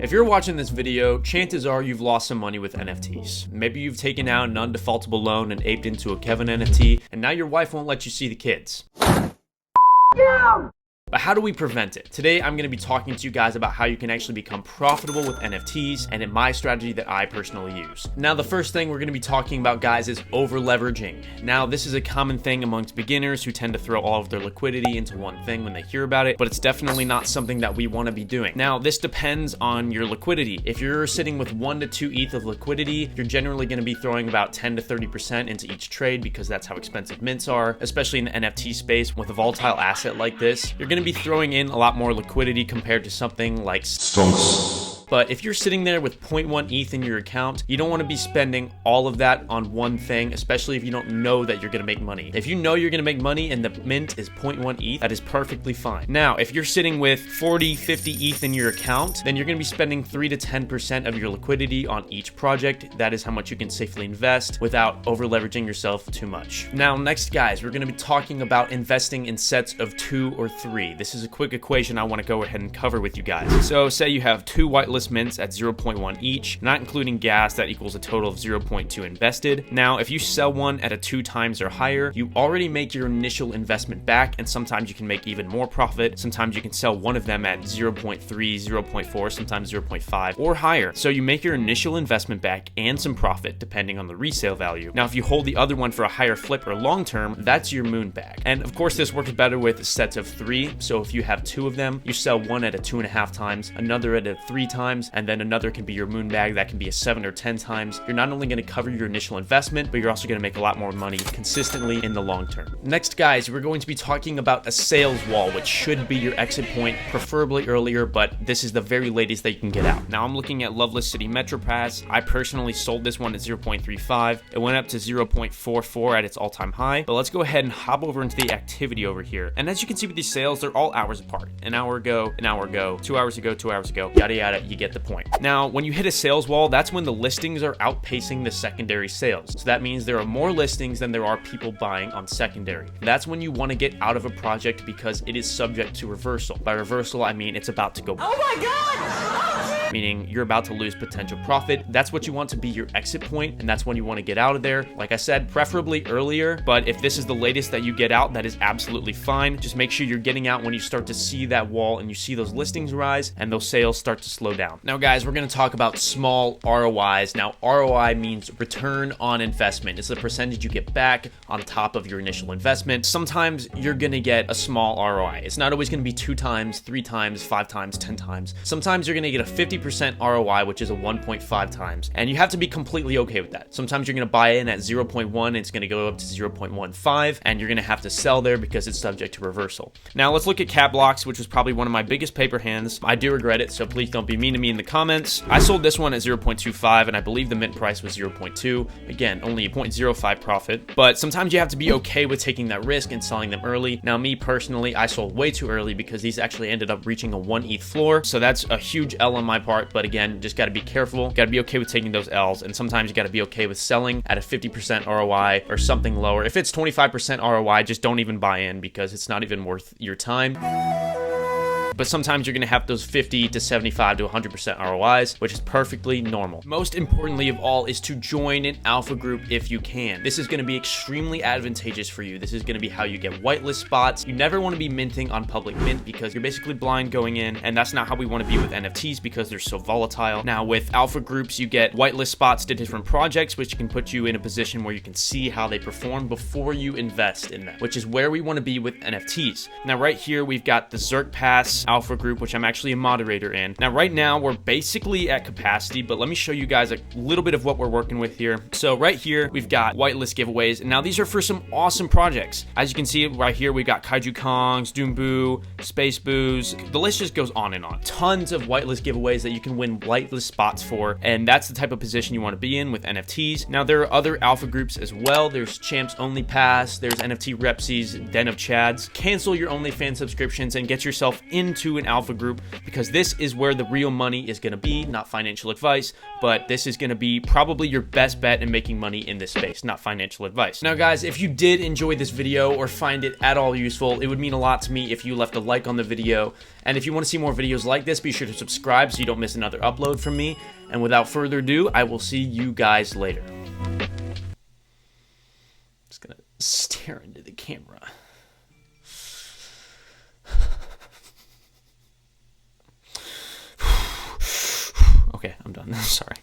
If you're watching this video, chances are you've lost some money with NFTs. Maybe you've taken out an undefaultable loan and aped into a Kevin NFT, and now your wife won't let you see the kids. Yeah! But how do we prevent it? Today, I'm going to be talking to you guys about how you can actually become profitable with NFTs and in my strategy that I personally use. Now, the first thing we're going to be talking about, guys, is over-leveraging. Now, this is a common thing amongst beginners who tend to throw all of their liquidity into one thing when they hear about it, but it's definitely not something that we want to be doing. Now, this depends on your liquidity. If you're sitting with 1 to 2 ETH of liquidity, you're generally going to be throwing about 10 to 30% into each trade because that's how expensive mints are, especially in the NFT space. With a volatile asset like this, you're going to be throwing in a lot more liquidity compared to something like stonks. But if you're sitting there with 0.1 ETH in your account, you don't want to be spending all of that on one thing, especially if you don't know that you're going to make money. If you know you're going to make money and the mint is 0.1 ETH, that is perfectly fine. Now, if you're sitting with 40, 50 ETH in your account, then you're going to be spending 3 to 10% of your liquidity on each project. That is how much you can safely invest without over-leveraging yourself too much. Now, next, guys, we're going to be talking about investing in sets of 2 or 3. This is a quick equation I want to go ahead and cover with you guys. So say you have 2 whitelist mints at 0.1 each, not including gas, that equals a total of 0.2 invested. Now, if you sell one at a 2 times or higher, you already make your initial investment back, and sometimes you can make even more profit. Sometimes you can sell one of them at 0.3, 0.4, sometimes 0.5 or higher. So you make your initial investment back and some profit depending on the resale value. Now, if you hold the other one for a higher flip or long term, that's your moon bag. And of course, this works better with sets of 3. So if you have 2 of them, you sell one at a 2.5 times, another at a 3 times, and then another can be your moon bag that can be a 7 or 10 times. You're not only going to cover your initial investment, but you're also going to make a lot more money consistently in the long term. Next, guys, we're going to be talking about a sales wall, which should be your exit point, preferably earlier, but this is the very latest that you can get out. Now, I'm looking at Loveless City Metro Pass. I personally sold this one at 0.35. It went up to 0.44 at its all-time high, but let's go ahead and hop over into the activity over here. And as you can see with these sales, they're all hours apart. An hour ago, 2 hours ago, 2 hours ago, yada yada, you get the point. Now, when you hit a sales wall, that's when the listings are outpacing the secondary sales. So that means there are more listings than there are people buying on secondary. That's when you want to get out of a project because it is subject to reversal. By reversal, I mean it's about to go. Oh my God! Meaning you're about to lose potential profit. That's what you want to be your exit point, and that's when you want to get out of there. Like I said, preferably earlier, but if this is the latest that you get out, that is absolutely fine. Just make sure you're getting out when you start to see that wall and you see those listings rise and those sales start to slow down. Now, guys, we're going to talk about small ROIs. Now, ROI means return on investment. It's the percentage you get back on top of your initial investment. Sometimes you're going to get a small ROI. It's not always going to be 2 times, 3 times, 5 times, 10 times. Sometimes you're going to get a 50% ROI, which is a 1.5 times. And you have to be completely okay with that. Sometimes you're going to buy in at 0.1, it's going to go up to 0.15, and you're going to have to sell there because it's subject to reversal. Now, let's look at Cat Blocks, which was probably one of my biggest paper hands. I do regret it, so please don't be mean to me in the comments. I sold this one at 0.25, and I believe the mint price was 0.2. Again, only a 0.05 profit, but sometimes you have to be okay with taking that risk and selling them early. Now, me personally, I sold way too early because these actually ended up reaching a 1 ETH floor, so that's a huge L on my part, but again, just got to be careful. Got to be okay with taking those L's, and sometimes you got to be okay with selling at a 50% ROI or something lower. If it's 25% ROI, just don't even buy in because it's not even worth your time. But sometimes you're going to have those 50 to 75 to 100% ROIs, which is perfectly normal. Most importantly of all is to join an alpha group if you can. This is going to be extremely advantageous for you. This is going to be how you get whitelist spots. You never want to be minting on public mint because you're basically blind going in, and that's not how we want to be with NFTs because they're so volatile. Now, with alpha groups, you get whitelist spots to different projects, which can put you in a position where you can see how they perform before you invest in them, which is where we want to be with NFTs. Now, right here, we've got the Zerk Pass alpha group, which I'm actually a moderator in. Now, right now, we're basically at capacity, but let me show you guys a little bit of what we're working with here. So right here, we've got whitelist giveaways, and now these are for some awesome projects. As you can see right here, we've got Kaiju Kongs, Doomboo, Space Boos. The list just goes on and on. Tons of whitelist giveaways that you can win whitelist spots for, and that's the type of position you want to be in with NFTs. Now, there are other alpha groups as well. There's Champs Only Pass, there's NFT Repsies, Den of Chads. Cancel your OnlyFans subscriptions and get yourself into into an alpha group, because this is where the real money is going to be. Not financial advice, but this is going to be probably your best bet in making money in this space, not financial advice. Now guys, if you did enjoy this video or find it at all useful, it would mean a lot to me if you left a like on the video. And if you want to see more videos like this, be sure to subscribe so you don't miss another upload from me. And without further ado, I will see you guys later. Just gonna stare into the camera. Okay, I'm done. Sorry.